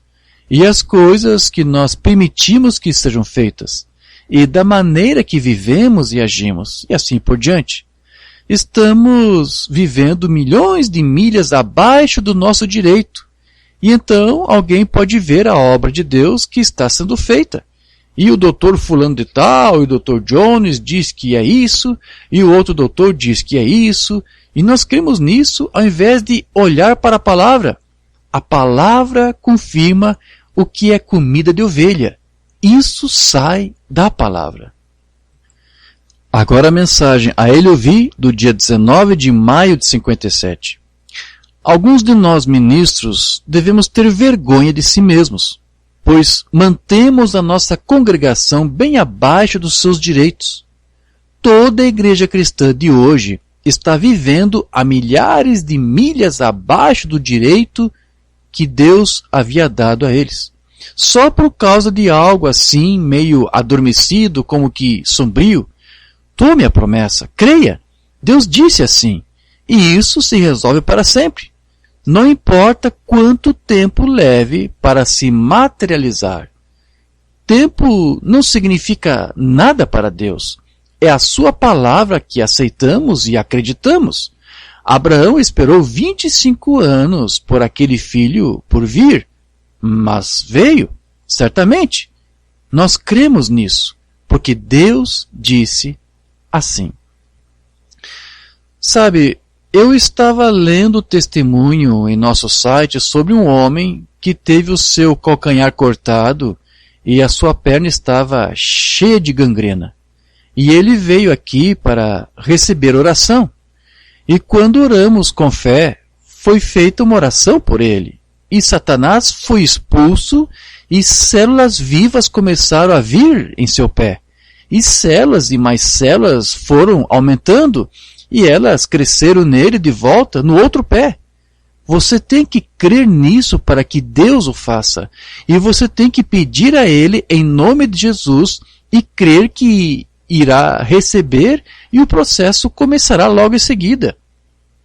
[SPEAKER 1] e as coisas que nós permitimos que sejam feitas, e da maneira que vivemos e agimos, e assim por diante. Estamos vivendo milhões de milhas abaixo do nosso direito. E então alguém pode ver a obra de Deus que está sendo feita. E o doutor fulano de tal, e o doutor Jones diz que é isso, e o outro doutor diz que é isso, e nós cremos nisso ao invés de olhar para a palavra. A palavra confirma o que é comida de ovelha. Isso sai da palavra. Agora a mensagem a ele ouvi do dia 19 de maio de 57. Alguns de nós ministros devemos ter vergonha de si mesmos, pois mantemos a nossa congregação bem abaixo dos seus direitos. Toda a igreja cristã de hoje está vivendo a milhares de milhas abaixo do direito que Deus havia dado a eles. Só por causa de algo assim, meio adormecido, como que sombrio. Tome a promessa, creia. Deus disse assim, e isso se resolve para sempre. Não importa quanto tempo leve para se materializar. Tempo não significa nada para Deus. É a sua palavra que aceitamos e acreditamos. Abraão esperou 25 anos por aquele filho por vir, mas veio, certamente. Nós cremos nisso, porque Deus disse assim. Sabe, eu estava lendo o testemunho em nosso site sobre um homem que teve o seu calcanhar cortado e a sua perna estava cheia de gangrena. E ele veio aqui para receber oração. E quando oramos com fé, foi feita uma oração por ele. E Satanás foi expulso e células vivas começaram a vir em seu pé. E células e mais células foram aumentando e elas cresceram nele de volta no outro pé. Você tem que crer nisso para que Deus o faça. E você tem que pedir a Ele em nome de Jesus e crer que irá receber e o processo começará logo em seguida.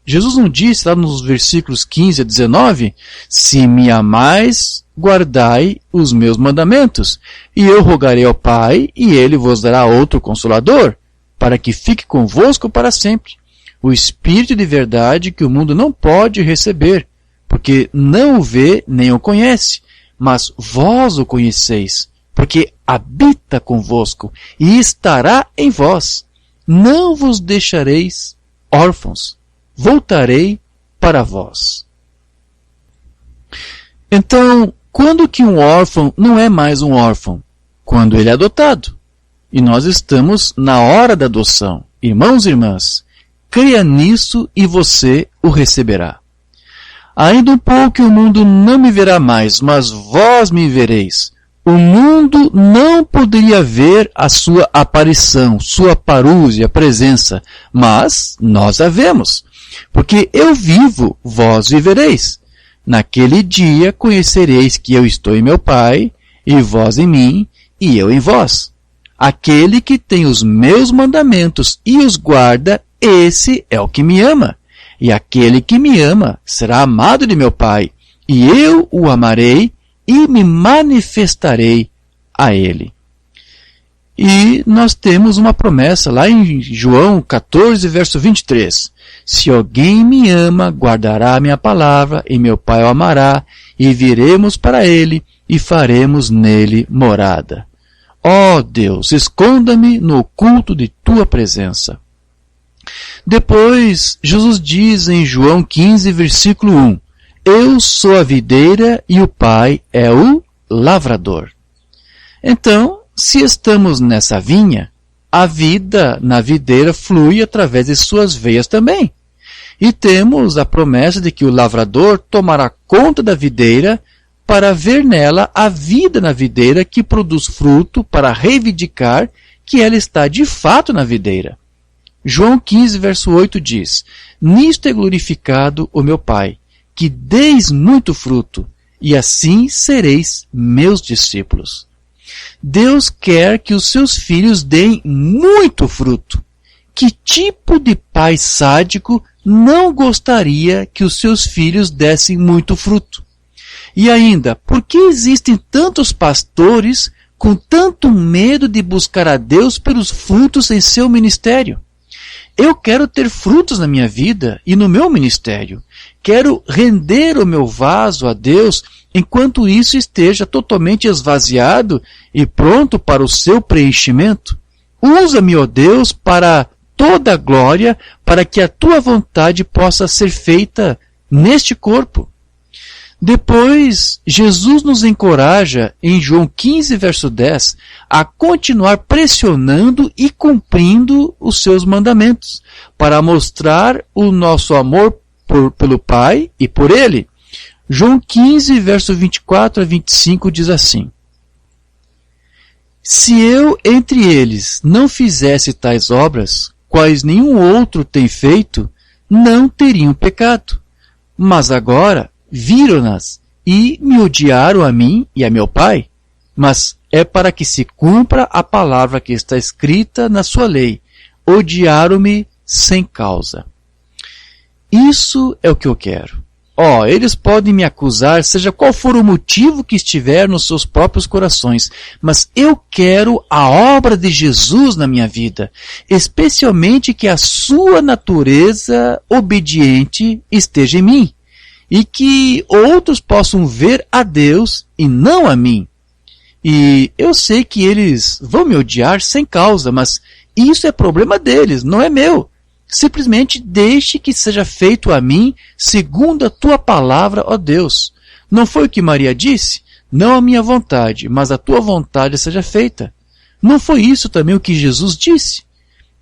[SPEAKER 1] Jesus não disse lá nos versículos 15 a 19, se me amais, guardai os meus mandamentos, e eu rogarei ao Pai, e Ele vos dará outro Consolador, para que fique convosco para sempre. O Espírito de verdade que o mundo não pode receber, porque não o vê nem o conhece, mas vós o conheceis, porque habita convosco e estará em vós. Não vos deixareis órfãos, voltarei para vós. Então, quando que um órfão não é mais um órfão? Quando ele é adotado. E nós estamos na hora da adoção. Irmãos e irmãs, creia nisso e você o receberá. Ainda um pouco o mundo não me verá mais, mas vós me vereis. O mundo não poderia ver a sua aparição, sua parúzia, presença, mas nós a vemos. Porque eu vivo, vós vivereis. Naquele dia conhecereis que eu estou em meu Pai, e vós em mim, e eu em vós. Aquele que tem os meus mandamentos e os guarda, esse é o que me ama. E aquele que me ama será amado de meu Pai, e eu o amarei e me manifestarei a ele. E nós temos uma promessa lá em João 14, verso 23. Se alguém me ama, guardará a minha palavra, e meu Pai o amará, e viremos para ele, e faremos nele morada. Ó Deus, esconda-me no oculto de tua presença. Depois, Jesus diz em João 15, versículo 1, eu sou a videira e o Pai é o lavrador. Então, se estamos nessa vinha, a vida na videira flui através de suas veias também. E temos a promessa de que o lavrador tomará conta da videira para ver nela a vida na videira que produz fruto para reivindicar que ela está de fato na videira. João 15, verso 8 diz, nisto é glorificado o meu Pai, que deis muito fruto, e assim sereis meus discípulos. Deus quer que os seus filhos deem muito fruto. Que tipo de pai sádico não gostaria que os seus filhos dessem muito fruto? E ainda, por que existem tantos pastores com tanto medo de buscar a Deus pelos frutos em seu ministério? Eu quero ter frutos na minha vida e no meu ministério. Quero render o meu vaso a Deus enquanto isso esteja totalmente esvaziado e pronto para o seu preenchimento. Usa-me, ó Deus, para toda a glória, para que a tua vontade possa ser feita neste corpo. Depois, Jesus nos encoraja, em João 15, verso 10, a continuar pressionando e cumprindo os seus mandamentos, para mostrar o nosso amor pelo Pai e por Ele. João 15, verso 24 a 25 diz assim, se eu entre eles não fizesse tais obras, quais nenhum outro tem feito, não teriam pecado. Mas agora viram-nas e me odiaram a mim e a meu Pai. Mas é para que se cumpra a palavra que está escrita na sua lei. Odiaram-me sem causa. Isso é o que eu quero. Eles podem me acusar, seja qual for o motivo que estiver nos seus próprios corações, mas eu quero a obra de Jesus na minha vida, especialmente que a sua natureza obediente esteja em mim, e que outros possam ver a Deus e não a mim. E eu sei que eles vão me odiar sem causa, mas isso é problema deles, não é meu. Simplesmente deixe que seja feito a mim segundo a tua palavra, ó Deus. Não foi o que Maria disse? Não a minha vontade, mas a tua vontade seja feita. Não foi isso também o que Jesus disse?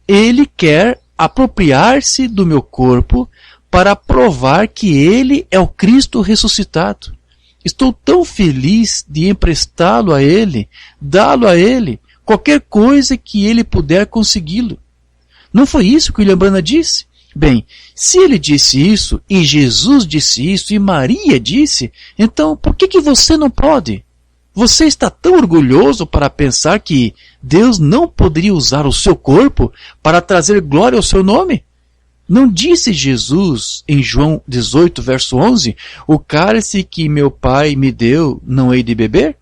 [SPEAKER 1] Ele quer apropriar-se do meu corpo para provar que ele é o Cristo ressuscitado. Estou tão feliz de emprestá-lo a ele, dá-lo a ele, qualquer coisa que ele puder consegui-lo. Não foi isso que William Branham disse? Bem, se ele disse isso, e Jesus disse isso, e Maria disse, então por que você não pode? Você está tão orgulhoso para pensar que Deus não poderia usar o seu corpo para trazer glória ao seu nome? Não disse Jesus em João 18, verso 11, o cálice que meu Pai me deu, não hei de beber?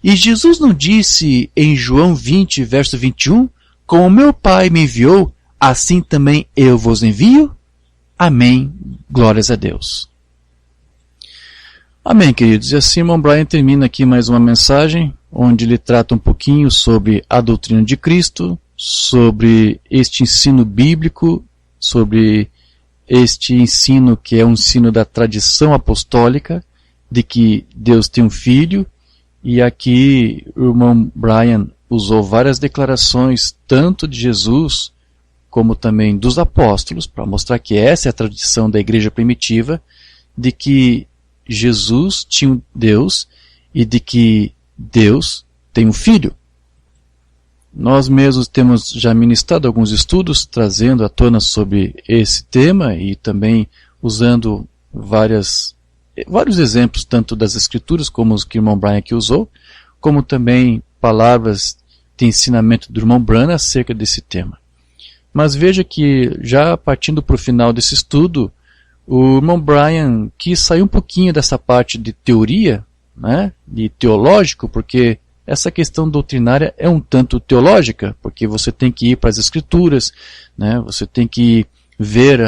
[SPEAKER 1] E Jesus não disse em João 20, verso 21, como meu Pai me enviou, assim também eu vos envio? Amém. Glórias a Deus. Amém, queridos. E assim, irmão Brian termina aqui mais uma mensagem, onde ele trata um pouquinho sobre a doutrina de Cristo, sobre este ensino bíblico, sobre este ensino que é um ensino da tradição apostólica, de que Deus tem um filho, e aqui o irmão Brian usou várias declarações, tanto de Jesus, como também dos apóstolos, para mostrar que essa é a tradição da igreja primitiva, de que Jesus tinha um Deus e de que Deus tem um filho. Nós mesmos temos já ministrado alguns estudos trazendo à tona sobre esse tema e também usando vários exemplos, tanto das Escrituras, como os que o irmão Brian aqui usou, como também palavras de ensinamento do irmão Branham acerca desse tema. Mas veja que, já partindo para o final desse estudo, o irmão Brian quis sair um pouquinho dessa parte de teoria, né, de teológico, porque essa questão doutrinária é um tanto teológica, porque você tem que ir para as Escrituras, né, você tem que ver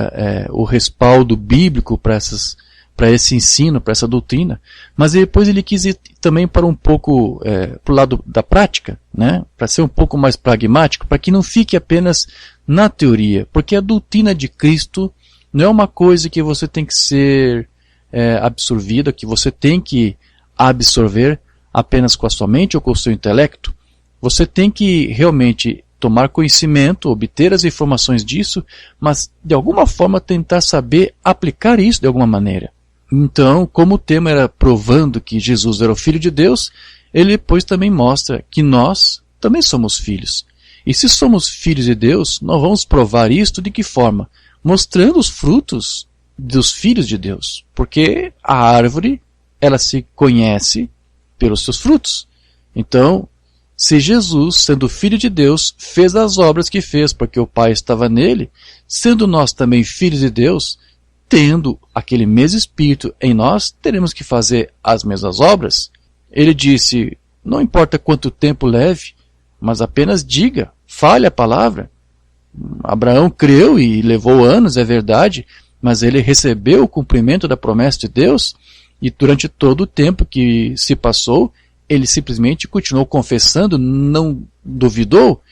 [SPEAKER 1] o respaldo bíblico para esse ensino, para essa doutrina, mas depois ele quis ir também para um pouco para o lado da prática, né, para ser um pouco mais pragmático, para que não fique apenas na teoria, porque a doutrina de Cristo não é uma coisa que você tem que ser absorvida, que você tem que absorver apenas com a sua mente ou com o seu intelecto. Você tem que realmente tomar conhecimento, obter as informações disso, mas de alguma forma tentar saber aplicar isso de alguma maneira. Então, como o tema era provando que Jesus era o Filho de Deus, ele depois também mostra que nós também somos filhos. E se somos filhos de Deus, nós vamos provar isto de que forma? Mostrando os frutos dos filhos de Deus. Porque a árvore, ela se conhece pelos seus frutos. Então, se Jesus, sendo filho de Deus, fez as obras que fez porque o Pai estava nele, sendo nós também filhos de Deus, tendo aquele mesmo Espírito em nós, teremos que fazer as mesmas obras. Ele disse, não importa quanto tempo leve, mas apenas diga, fale a palavra. Abraão creu e levou anos, é verdade, mas ele recebeu o cumprimento da promessa de Deus, e durante todo o tempo que se passou, ele simplesmente continuou confessando, não duvidou.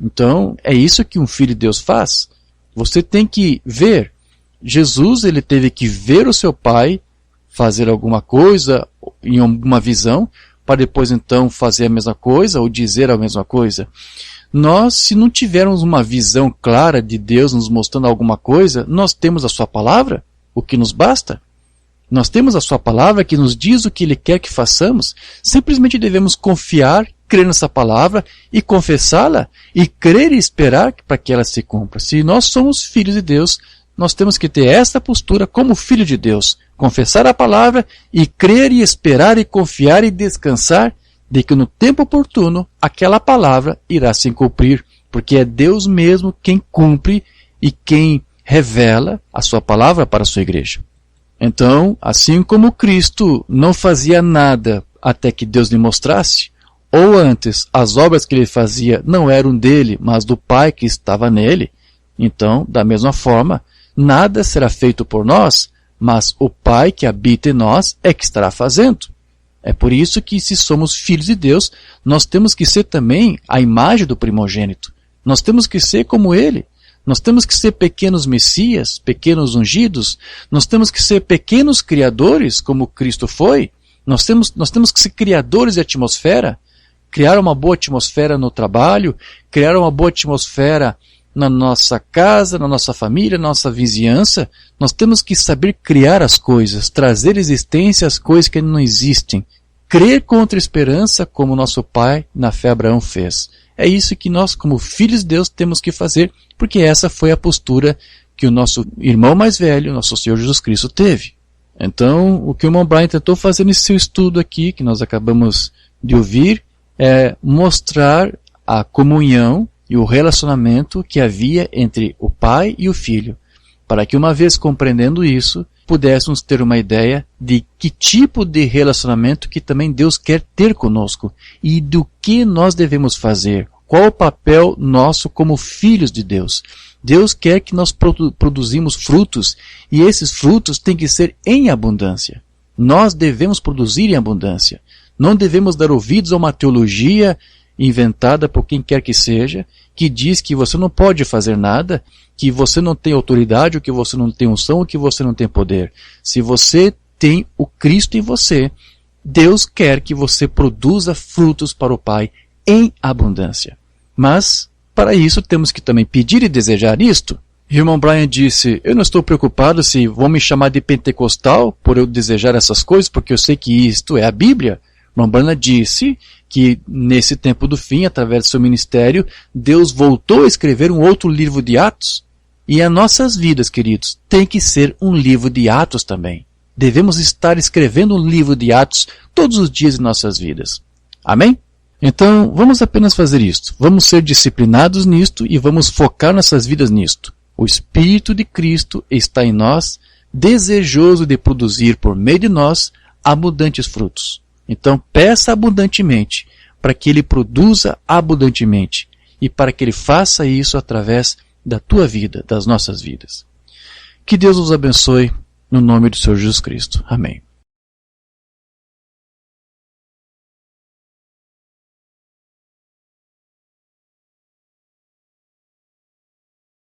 [SPEAKER 1] Então, é isso que um filho de Deus faz. Você tem que ver. Jesus, ele teve que ver o seu pai fazer alguma coisa em uma visão, para depois então fazer a mesma coisa ou dizer a mesma coisa. Nós, se não tivermos uma visão clara de Deus nos mostrando alguma coisa, nós temos a sua palavra, o que nos basta. Nós temos a sua palavra que nos diz o que Ele quer que façamos. Simplesmente devemos confiar, crer nessa palavra e confessá-la e crer e esperar para que ela se cumpra. Se nós somos filhos de Deus, nós temos que ter esta postura como filho de Deus. Confessar a palavra e crer e esperar e confiar e descansar de que no tempo oportuno aquela palavra irá se cumprir, porque é Deus mesmo quem cumpre e quem revela a sua palavra para a sua igreja. Então, assim como Cristo não fazia nada até que Deus lhe mostrasse, ou antes as obras que ele fazia não eram dele, mas do Pai que estava nele, então, da mesma forma, nada será feito por nós, mas o Pai que habita em nós é que estará fazendo. É por isso que, se somos filhos de Deus, nós temos que ser também a imagem do primogênito. Nós temos que ser como ele. Nós temos que ser pequenos messias, pequenos ungidos. Nós temos que ser pequenos criadores, como Cristo foi. Nós temos que ser criadores de atmosfera. Criar uma boa atmosfera no trabalho, criar uma boa atmosfera na nossa casa, na nossa família, na nossa vizinhança. Nós temos que saber criar as coisas, trazer existência às coisas que não existem. Crer contra a esperança, como nosso pai na fé Abraão fez. É isso que nós, como filhos de Deus, temos que fazer, porque essa foi a postura que o nosso irmão mais velho, nosso Senhor Jesus Cristo, teve. Então, o que o irmão Brian tentou fazer nesse seu estudo aqui, que nós acabamos de ouvir, é mostrar a comunhão e o relacionamento que havia entre o pai e o filho, para que, uma vez compreendendo isso, pudéssemos ter uma ideia de que tipo de relacionamento que também Deus quer ter conosco e do que nós devemos fazer, qual o papel nosso como filhos de Deus. Deus quer que nós produzimos frutos, e esses frutos têm que ser em abundância. Nós devemos produzir em abundância. Não devemos dar ouvidos a uma teologia inventada por quem quer que seja, que diz que você não pode fazer nada, que você não tem autoridade, ou que você não tem unção, ou que você não tem poder. Se você tem o Cristo em você, Deus quer que você produza frutos para o Pai em abundância. Mas, para isso, temos que também pedir e desejar isto. E o irmão Brian disse, eu não estou preocupado se vão me chamar de pentecostal por eu desejar essas coisas, porque eu sei que isto é a Bíblia. O irmão Brian disse que nesse tempo do fim, através do seu ministério, Deus voltou a escrever um outro livro de Atos. E as nossas vidas, queridos, tem que ser um livro de Atos também. Devemos estar escrevendo um livro de Atos todos os dias de nossas vidas. Amém? Então, vamos apenas fazer isto. Vamos ser disciplinados nisto e vamos focar nossas vidas nisto. O Espírito de Cristo está em nós, desejoso de produzir por meio de nós abundantes frutos. Então peça abundantemente, para que Ele produza abundantemente e para que Ele faça isso através da tua vida, das nossas vidas. Que Deus nos abençoe no nome do Senhor Jesus Cristo. Amém.